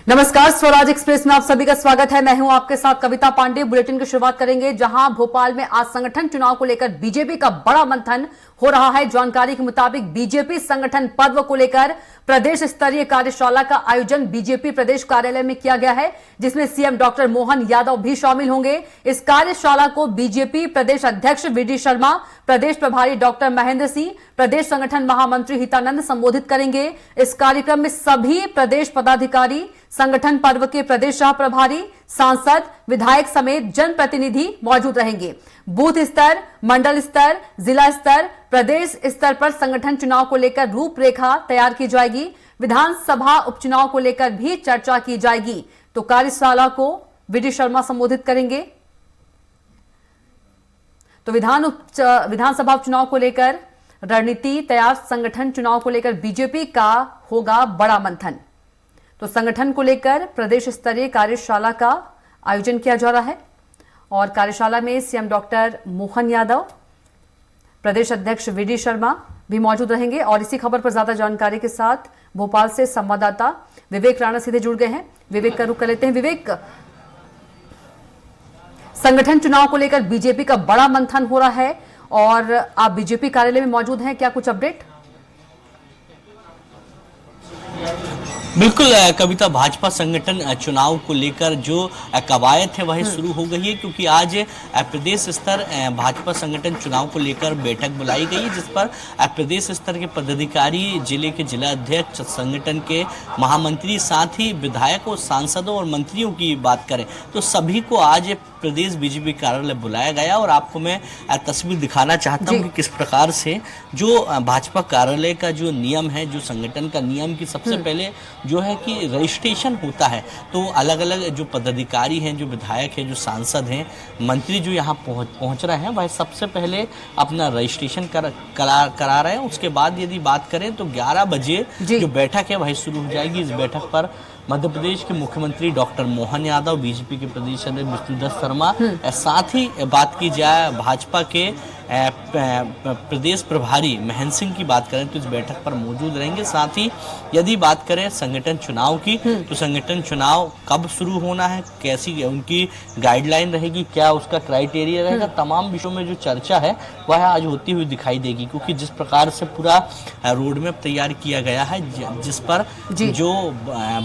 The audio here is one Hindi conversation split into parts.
नमस्कार, स्वराज एक्सप्रेस में आप सभी का स्वागत है। मैं हूं आपके साथ कविता पांडे। बुलेटिन की शुरुआत करेंगे जहां भोपाल में आज संगठन चुनाव को लेकर बीजेपी का बड़ा मंथन हो रहा है। जानकारी के मुताबिक बीजेपी संगठन पर्व को लेकर प्रदेश स्तरीय कार्यशाला का आयोजन बीजेपी प्रदेश कार्यालय में किया गया है, जिसमें सीएम डॉक्टर मोहन यादव भी शामिल होंगे। इस कार्यशाला को बीजेपी प्रदेश अध्यक्ष वीडी शर्मा, प्रदेश प्रभारी डॉक्टर महेंद्र सिंह, प्रदेश संगठन महामंत्री हितानंद संबोधित करेंगे। इस कार्यक्रम में सभी प्रदेश पदाधिकारी, संगठन पर्व के प्रदेश सह प्रभारी, सांसद, विधायक समेत जनप्रतिनिधि मौजूद रहेंगे। बूथ स्तर, मंडल स्तर, जिला स्तर, प्रदेश स्तर पर संगठन चुनाव को लेकर रूपरेखा तैयार की जाएगी। विधानसभा उपचुनाव को लेकर भी चर्चा की जाएगी। तो कार्यशाला को वीडी शर्मा संबोधित करेंगे। तो विधानसभा उपचुनाव को लेकर रणनीति तैयार, संगठन चुनाव को लेकर बीजेपी का होगा बड़ा मंथन। तो संगठन को लेकर प्रदेश स्तरीय कार्यशाला का आयोजन किया जा रहा है और कार्यशाला में सीएम डॉक्टर मोहन यादव, प्रदेश अध्यक्ष वीडी शर्मा भी मौजूद रहेंगे। और इसी खबर पर ज्यादा जानकारी के साथ भोपाल से संवाददाता विवेक राणा सीधे जुड़ गए हैं। विवेक का रुख कर लेते हैं। विवेक, संगठन चुनाव को लेकर बीजेपी का बड़ा मंथन हो रहा है और आप बीजेपी कार्यालय में मौजूद हैं, क्या कुछ अपडेट? बिल्कुल कविता, भाजपा संगठन चुनाव को लेकर जो कवायद है वह शुरू हो गई है, क्योंकि आज प्रदेश स्तर भाजपा संगठन चुनाव को लेकर बैठक बुलाई गई है, जिस पर प्रदेश स्तर के पदाधिकारी, जिले के जिला अध्यक्ष, संगठन के महामंत्री, साथ ही विधायकों, सांसदों और मंत्रियों की बात करें तो सभी को आज प्रदेश बीजेपी कार्यालय बुलाया गया। और आपको मैं तस्वीर दिखाना चाहता हूं कि किस प्रकार से जो भाजपा कार्यालय का जो नियम है, जो संगठन का नियम की सबसे पहले जो है कि रजिस्ट्रेशन होता है, तो अलग अलग जो पदाधिकारी हैं, जो विधायक हैं, जो सांसद हैं, मंत्री जो यहाँ पहुँच रहे हैं, वह सबसे पहले अपना रजिस्ट्रेशन करा रहे हैं। उसके बाद यदि बात करें तो 11 बजे जो बैठक है वह शुरू हो जाएगी। इस बैठक पर मध्य प्रदेश के मुख्यमंत्री डॉक्टर मोहन यादव, बीजेपी के प्रदेश अध्यक्ष विष्णुदत्त शर्मा, साथ ही बात की जाए भाजपा के प्रदेश प्रभारी महेंद्र सिंह की बात करें तो इस बैठक पर मौजूद रहेंगे। साथ ही यदि बात करें संगठन चुनाव की तो संगठन चुनाव कब शुरू होना है, कैसी उनकी गाइडलाइन रहेगी, क्या उसका क्राइटेरिया रहेगा, तमाम विषयों में जो चर्चा है वह आज होती हुई दिखाई देगी। क्योंकि जिस प्रकार से पूरा रोड मैप तैयार किया गया है, जिस पर जो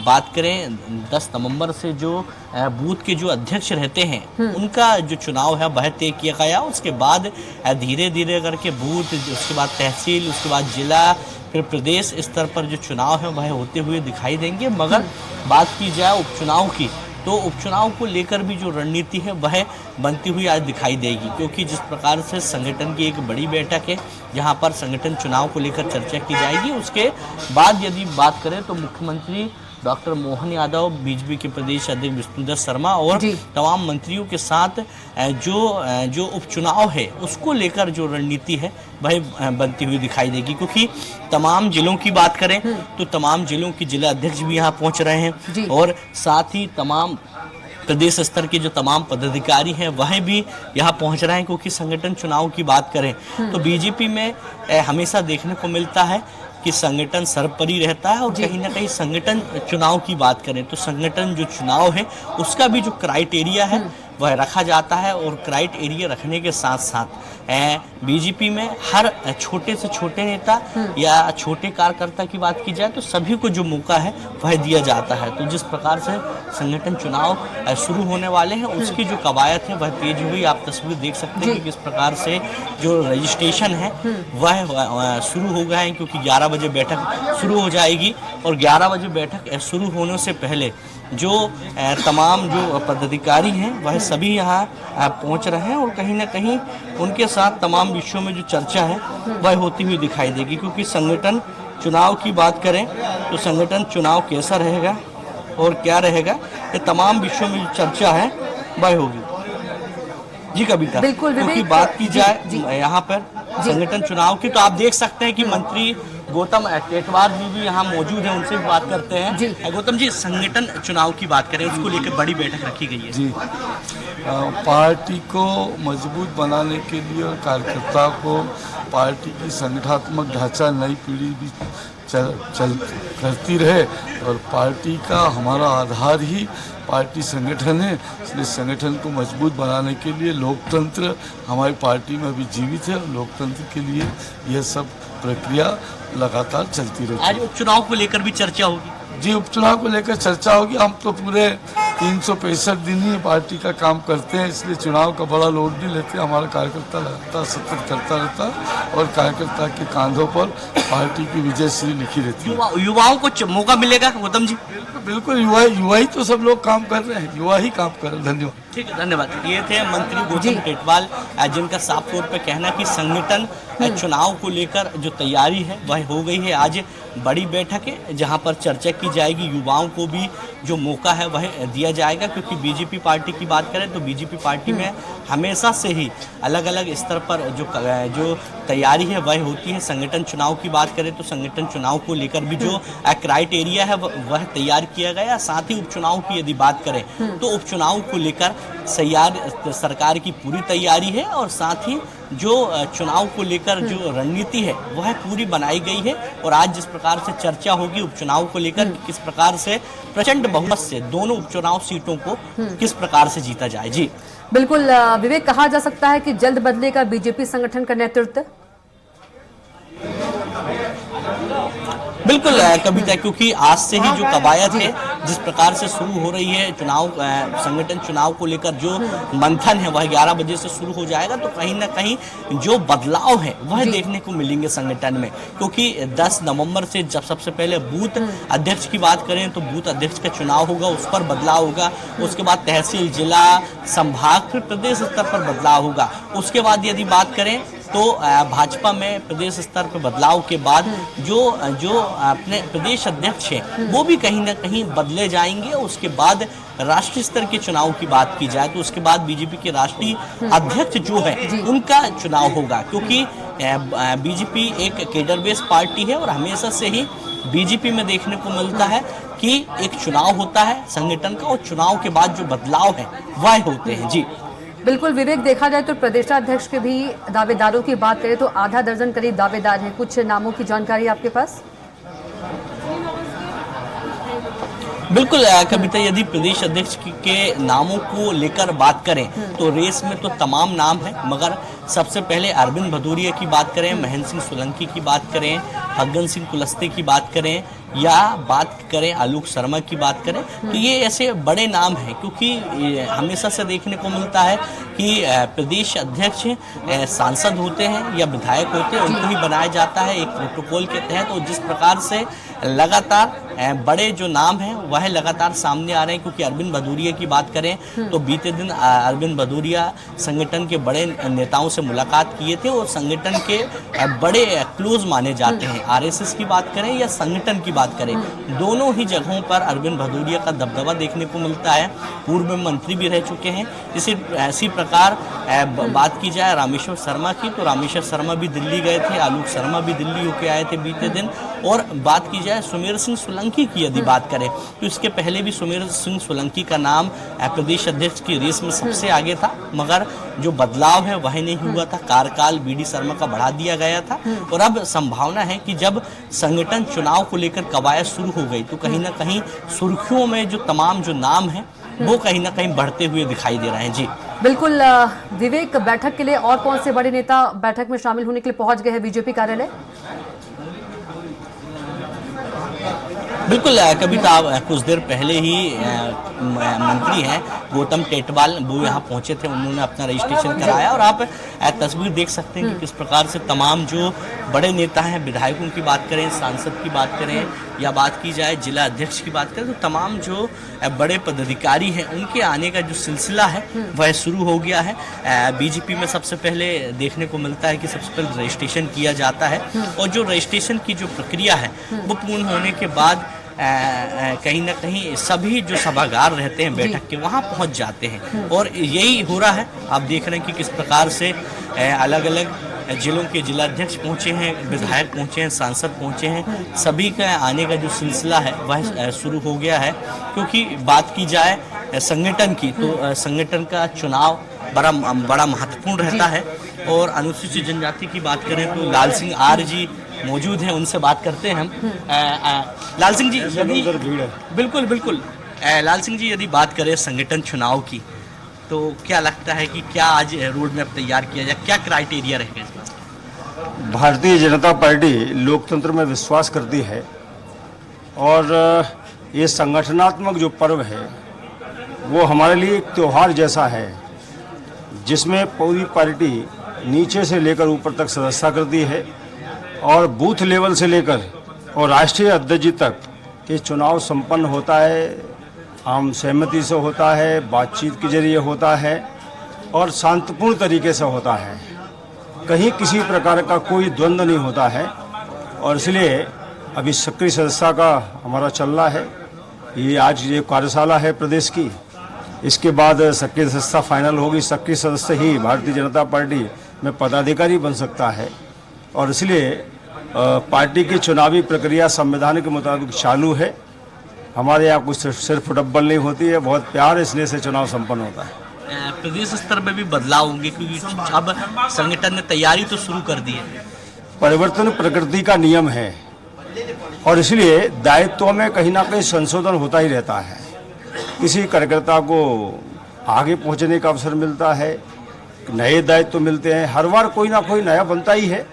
बात करें 10 नवंबर से जो बूथ के जो अध्यक्ष रहते हैं उनका जो चुनाव है वह तय किया गया। उसके बाद धीरे धीरे करके बूथ, उसके बाद तहसील, उसके बाद जिला, फिर प्रदेश स्तर पर जो चुनाव है वह होते हुए दिखाई देंगे। मगर बात की जाए उपचुनाव की तो उपचुनाव को लेकर भी जो रणनीति है वह बनती हुई आज दिखाई देगी, क्योंकि जिस प्रकार से संगठन की एक बड़ी बैठक है जहां पर संगठन चुनाव को लेकर चर्चा की जाएगी। उसके बाद यदि बात करें तो मुख्यमंत्री डॉक्टर मोहन यादव, बीजेपी के प्रदेश अध्यक्ष विष्णुदत्त शर्मा और तमाम मंत्रियों के साथ जो उपचुनाव है उसको लेकर जो रणनीति है वह बनती हुई दिखाई देगी। क्योंकि तमाम जिलों की बात करें तो तमाम जिलों के जिला अध्यक्ष भी यहाँ पहुँच रहे हैं और साथ ही तमाम प्रदेश स्तर के जो तमाम पदाधिकारी हैं वह भी यहाँ पहुँच रहे हैं। क्योंकि संगठन चुनाव की बात करें तो बीजेपी में हमेशा देखने को मिलता है कि संगठन सर्वोपरि रहता है और कहीं ना कहीं संगठन चुनाव की बात करें तो संगठन जो चुनाव है उसका भी जो क्राइटेरिया है वह रखा जाता है। और क्राइटेरिया रखने के साथ साथ बीजेपी में हर छोटे से छोटे नेता या छोटे कार्यकर्ता की बात की जाए तो सभी को जो मौका है वह दिया जाता है। तो जिस प्रकार से संगठन चुनाव शुरू होने वाले हैं उसकी जो कवायद है वह तेज हुई। आप तस्वीर देख सकते हैं कि किस प्रकार से जो रजिस्ट्रेशन है वह शुरू हो गए हैं, क्योंकि 11 बजे बैठक शुरू हो जाएगी और 11 बजे बैठक शुरू होने से पहले जो तमाम जो पदाधिकारी हैं वह सभी यहाँ पहुँच रहे हैं और कहीं ना कहीं उनके साथ तमाम विषयों में जो चर्चा है वह होती हुई दिखाई देगी। क्योंकि संगठन चुनाव की बात करें तो संगठन चुनाव कैसा रहेगा और क्या रहेगा, ये तमाम विषयों में जो चर्चा है वह होगी। जी कविता, क्योंकि बात की जाए यहाँ पर संगठन चुनाव की तो आप देख सकते हैं कि मंत्री गौतम टेटवार जी भी यहाँ मौजूद हैं, उनसे भी बात करते हैं। गौतम जी, संगठन चुनाव की बात करें उसको लेकर बड़ी बैठक रखी गई है। जी, पार्टी को मजबूत बनाने के लिए और कार्यकर्ताओं को पार्टी की संगठनात्मक ढांचा नई पीढ़ी भी करती रहे। और पार्टी का हमारा आधार ही पार्टी संगठन है, इसलिए संगठन को मजबूत बनाने के लिए लोकतंत्र हमारी पार्टी में अभी जीवित है। लोकतंत्र के लिए यह सब प्रक्रिया लगातार चलती रहती है। आज उपचुनाव को लेकर भी चर्चा होगी। जी, उपचुनाव को लेकर चर्चा होगी। हम तो पूरे 365 दिन ही पार्टी का काम करते हैं, इसलिए चुनाव का बड़ा लोड नहीं लेते। हमारा कार्यकर्ता लगातार सतत करता रहता है और कार्यकर्ता के कांधों पर पार्टी की विजयश्री लिखी रहती है। युवाओं को मौका मिलेगा गौतम जी? बिल्कुल, युवा ही तो सब लोग काम कर रहे हैं, युवा ही काम कर रहे हैं। धन्यवाद। ठीक है, धन्यवाद। ये थे मंत्री गौतम टेटवाल, जिनका साफ तौर पर कहना कि संगठन चुनाव को लेकर जो तैयारी है वह हो गई है। आज बड़ी बैठक है जहां पर चर्चा की जाएगी, युवाओं को भी जो मौका है वह दिया जाएगा, क्योंकि बीजेपी पार्टी की बात करें तो बीजेपी पार्टी में हमेशा से ही अलग अलग स्तर पर जो तैयारी है वह होती है। संगठन चुनाव की बात करें तो संगठन चुनाव को लेकर भी जो क्राइटेरिया है वह तैयार किया गया। साथ ही उपचुनाव की यदि बात करें तो उपचुनाव को लेकर सरकार की पूरी तैयारी है, और साथ ही जो चुनाव को लेकर जो रणनीति है वह पूरी बनाई गई है। और आज जिस प्रकार से चर्चा होगी उपचुनाव को लेकर, किस प्रकार से प्रचंड बहुमत से दोनों उपचुनाव सीटों को किस प्रकार से जीता जाए। जी बिल्कुल विवेक, कहा जा सकता है कि जल्द बदलेगा बीजेपी संगठन का नेतृत्व? बिल्कुल कविता, क्योंकि आज से ही जो कवायद है जिस प्रकार से शुरू हो रही है चुनाव, संगठन चुनाव को लेकर जो मंथन है वह 11 बजे से शुरू हो जाएगा, तो कहीं ना कहीं जो बदलाव है वह देखने को मिलेंगे संगठन में। क्योंकि 10 नवंबर से जब सबसे पहले बूथ अध्यक्ष की बात करें तो बूथ अध्यक्ष का चुनाव होगा, उस पर बदलाव होगा। उसके बाद तहसील, जिला, संभाग, फिर प्रदेश स्तर पर बदलाव होगा। उसके बाद यदि बात करें तो भाजपा में प्रदेश स्तर पर बदलाव के बाद जो अपने प्रदेश अध्यक्ष हैं वो भी कहीं ना कहीं बदले जाएंगे। उसके बाद राष्ट्रीय स्तर के चुनाव की बात की जाए तो उसके बाद बीजेपी के राष्ट्रीय अध्यक्ष जो है उनका चुनाव होगा, क्योंकि बीजेपी एक केडर बेस पार्टी है और हमेशा से ही बीजेपी में देखने को मिलता है कि एक चुनाव होता है संगठन का, और चुनाव के बाद जो बदलाव है वह होते हैं। जी बिल्कुल विवेक, देखा जाए तो प्रदेशाध्यक्ष के भी दावेदारों की बात करें तो आधा दर्जन करीब दावेदार हैं। कुछ नामों की जानकारी आपके पास? बिल्कुल कविता, यदि प्रदेश अध्यक्ष के नामों को लेकर बात करें तो रेस में तो तमाम नाम है, मगर सबसे पहले अरविंद भदौरिया की बात करें, महेंद्र सिंह सोलंकी की बात करें, फग्गन सिंह कुलस्ते की बात करें, या बात करें आलोक शर्मा की बात करें, तो ये ऐसे बड़े नाम हैं। क्योंकि हमेशा से देखने को मिलता है कि प्रदेश अध्यक्ष सांसद होते हैं या विधायक होते हैं, उनको ही बनाया जाता है एक प्रोटोकॉल के तहत। और जिस प्रकार से लगातार बड़े जो नाम हैं वह लगातार सामने आ रहे हैं, क्योंकि अरविंद भदौरिया की बात करें तो बीते दिन अरविंद भदौरिया संगठन के बड़े नेताओं से मुलाकात किए थे और संगठन के बड़े क्लोज माने जाते हैं। आरएसएस की बात करें या संगठन की बात करें, दोनों ही जगहों पर अरविंद भदौरिया का दबदबा देखने को मिलता है। पूर्व में मंत्री भी रह चुके हैं। इसी प्रकार बात की जाए रामेश्वर शर्मा की, तो रामेश्वर शर्मा भी दिल्ली गए थे, आलोक शर्मा भी दिल्ली होके आए थे बीते दिन। और बात की जाए सुमेर सिंह सोलंकी की यदि बात करें तो इसके पहले भी सुमेर सिंह सोलंकी का नाम प्रदेश अध्यक्ष की रेस में सबसे आगे था, मगर जो बदलाव है वह नहीं हुआ था। कार्यकाल बीडी शर्मा का बढ़ा दिया गया था। और अब संभावना है कि जब संगठन चुनाव को लेकर कवायद शुरू हो गई तो कहीं ना कहीं सुर्खियों में जो तमाम जो नाम है वो कहीं ना कहीं बढ़ते हुए दिखाई दे रहे हैं। जी बिल्कुल विवेक, बैठक के लिए और कौन से बड़े नेता बैठक में शामिल होने के लिए पहुंच गए हैं बीजेपी कार्यालय? बिल्कुल कविता, कुछ देर पहले ही मंत्री हैं गौतम टेटवाल, वो यहाँ पहुँचे थे, उन्होंने अपना रजिस्ट्रेशन कराया। और आप तस्वीर देख सकते हैं कि किस प्रकार से तमाम जो बड़े नेता हैं, विधायकों की बात करें, सांसद की बात करें, या बात की जाए जिला अध्यक्ष की बात करें, तो तमाम जो बड़े पदाधिकारी हैं उनके आने का जो सिलसिला है वह शुरू हो गया है। बीजेपी में सबसे पहले देखने को मिलता है कि सबसे पहले रजिस्ट्रेशन किया जाता है, और जो रजिस्ट्रेशन की जो प्रक्रिया है वो पूर्ण होने के बाद कहीं ना कहीं सभी जो सभागार रहते हैं बैठक के वहाँ पहुँच जाते हैं। और यही हो रहा है। आप देख रहे हैं कि किस प्रकार से अलग अलग जिलों के जिलाध्यक्ष पहुंचे हैं, विधायक पहुंचे हैं, सांसद पहुंचे हैं, सभी का आने का जो सिलसिला है वह शुरू हो गया है। क्योंकि बात की जाए संगठन की तो संगठन का चुनाव बड़ा महत्वपूर्ण रहता है। और अनुसूचित जनजाति की बात करें तो लाल सिंह आर्य जी मौजूद हैं, उनसे बात करते हैं हम। लाल सिंह जी, यदि बिल्कुल बिल्कुल लाल सिंह जी, यदि बात करें संगठन चुनाव की, तो क्या लगता है कि क्या आज रोड मैप तैयार किया जाए, क्या क्राइटेरिया रहेगा? भारतीय जनता पार्टी लोकतंत्र में विश्वास करती है और ये संगठनात्मक जो पर्व है वो हमारे लिए एक त्यौहार जैसा है, जिसमें पूरी पार्टी नीचे से लेकर ऊपर तक सदस्यता करती है और बूथ लेवल से लेकर और राष्ट्रीय अध्यक्ष जी तक ये चुनाव संपन्न होता है। आम सहमति से होता है, बातचीत के जरिए होता है और शांतिपूर्ण तरीके से होता है। कहीं किसी प्रकार का कोई द्वंद्व नहीं होता है और इसलिए अभी सक्रिय सदस्यता का हमारा चल रहा है। ये आज ये कार्यशाला है प्रदेश की, इसके बाद सक्रिय सदस्यता फाइनल होगी। सक्रिय सदस्य ही भारतीय जनता पार्टी में पदाधिकारी बन सकता है और इसलिए पार्टी की चुनावी प्रक्रिया संविधान के मुताबिक चालू है। हमारे यहाँ कुछ सिर्फ डब्बल नहीं होती है, बहुत प्यार इसलिए से चुनाव संपन्न होता है। प्रदेश स्तर पे भी बदलाव होंगे, क्योंकि अब संगठन ने तैयारी तो शुरू कर दी है। परिवर्तन प्रकृति का नियम है और इसलिए दायित्व में कहीं ना कहीं संशोधन होता ही रहता है। किसी कार्यकर्ता को आगे पहुंचने का अवसर मिलता है, नए दायित्व मिलते हैं, हर बार कोई ना कोई नया बनता ही है।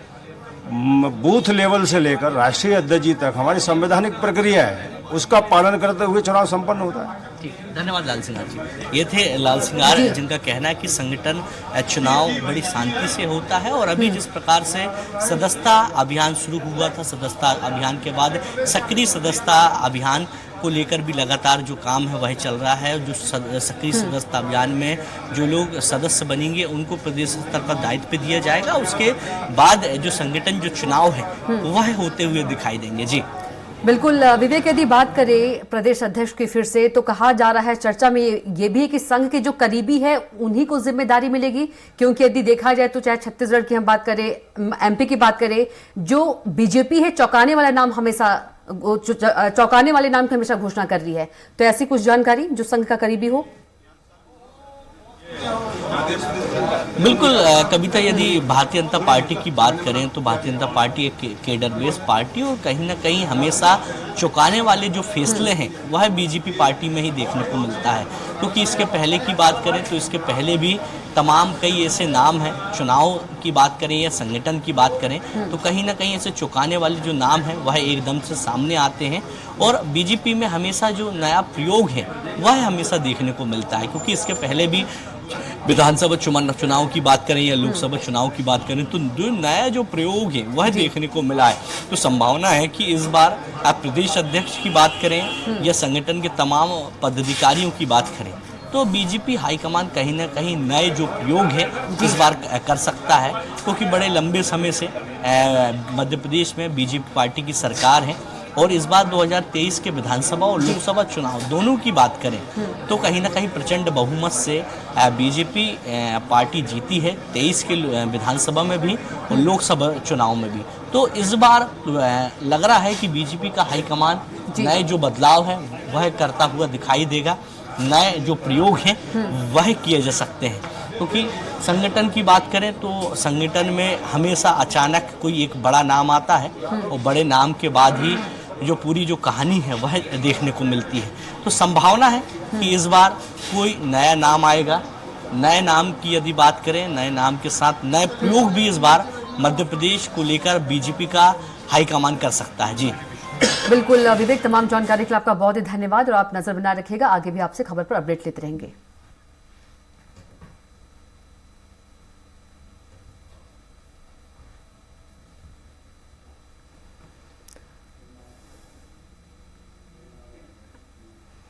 बूथ लेवल से लेकर राष्ट्रीय अध्यक्ष जी तक हमारी संवैधानिक प्रक्रिया है, उसका पालन करते हुए चुनाव संपन्न होता है। ठीक, धन्यवाद लाल सिंह जी। ये थे लाल सिंह, जिनका कहना है कि संगठन चुनाव बड़ी शांति से होता है और अभी जिस प्रकार से सदस्यता अभियान शुरू हुआ था, सदस्यता अभियान के बाद सक्रिय सदस्यता अभियान को लेकर भी लगातार जो काम है वह चल रहा है। जो सक्रिय सदस्यता अभियान में जो लोग सदस्य बनेंगे उनको प्रदेश स्तर पर दायित्व दिया जाएगा। उसके बाद जो संगठन जो चुनाव है वह होते हुए दिखाई देंगे। जी बिल्कुल विवेक, यदि बात करें प्रदेश अध्यक्ष की फिर से, तो कहा जा रहा है चर्चा में ये भी है कि संघ के जो करीबी है उन्हीं को जिम्मेदारी मिलेगी, क्योंकि यदि देखा जाए तो चाहे छत्तीसगढ़ की हम बात करें, एमपी की बात करें, जो बीजेपी है चौंकाने वाले नाम की हमेशा घोषणा कर रही है। तो ऐसी कुछ जानकारी जो संघ का करीबी हो? बिल्कुल कविता, यदि भारतीय जनता पार्टी की बात करें तो भारतीय जनता पार्टी एक केडर बेस पार्टी और कहीं ना कहीं हमेशा चौंकाने वाले जो फैसले हैं वह बीजेपी पार्टी में ही देखने को मिलता है। क्योंकि इसके पहले की बात करें तो इसके पहले भी तमाम कई ऐसे नाम हैं, चुनाव की बात करें या संगठन की बात करें तो कहीं ना कहीं ऐसे चौंकाने वाले जो नाम हैं वह एकदम से सामने आते हैं और बीजेपी में हमेशा जो नया प्रयोग है वह हमेशा देखने को मिलता है। क्योंकि इसके पहले भी विधानसभा चुनाव की बात करें या लोकसभा चुनाव की बात करें तो जो नया जो प्रयोग है वह देखने को मिला है। तो संभावना है कि इस बार आप प्रदेश अध्यक्ष की बात करें या संगठन के तमाम पदाधिकारियों की बात करें तो बीजेपी हाईकमान कहीं ना कहीं नए जो प्रयोग है इस बार कर सकता है। क्योंकि बड़े लंबे समय से मध्य प्रदेश में बीजेपी पार्टी की सरकार है और इस बार 2023 के विधानसभा और लोकसभा चुनाव दोनों की बात करें तो कहीं ना कहीं प्रचंड बहुमत से बीजेपी पार्टी जीती है 23 के विधानसभा में भी और लोकसभा चुनाव में भी। तो इस बार लग रहा है कि बीजेपी का हाईकमान नए जो बदलाव है वह करता हुआ दिखाई देगा, नए जो प्रयोग हैं वह किए जा सकते हैं। क्योंकि संगठन की बात करें तो संगठन में हमेशा अचानक कोई एक बड़ा नाम आता है और बड़े नाम के बाद ही जो पूरी जो कहानी है वह देखने को मिलती है। तो संभावना है कि इस बार कोई नया नाम आएगा। नए नाम की यदि बात करें, नए नाम के साथ नए प्रयोग भी इस बार मध्य प्रदेश को लेकर बीजेपी का हाईकमान कर सकता है। जी बिल्कुल विवेक, तमाम जानकारी के लिए आपका बहुत ही धन्यवाद और आप नजर बनाए रखिएगा, आगे भी आपसे खबर पर अपडेट लेते रहेंगे।